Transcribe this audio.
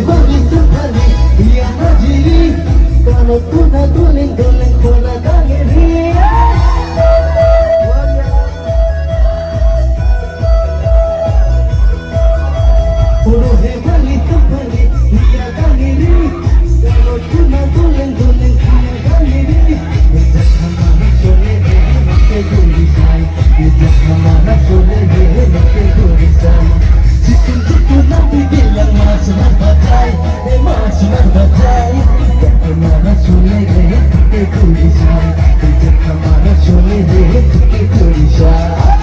balik kembali dia berdiri. Kalau kuda tuling-tuling kuda dangiri. Uruhe balik kembali dia dangiri. Kalau kuda tuling-tuling kuda dangiri. Ijat hamara chole gaye nakke guli sai. Ijat hamara chole gaye nakke guli sai. Cikun cikun nabi bilang mas berbajai, mas berbajai. Ijat hamara chole gaye nakke guli sai. Ijat hamara chole gaye nakke guli sai.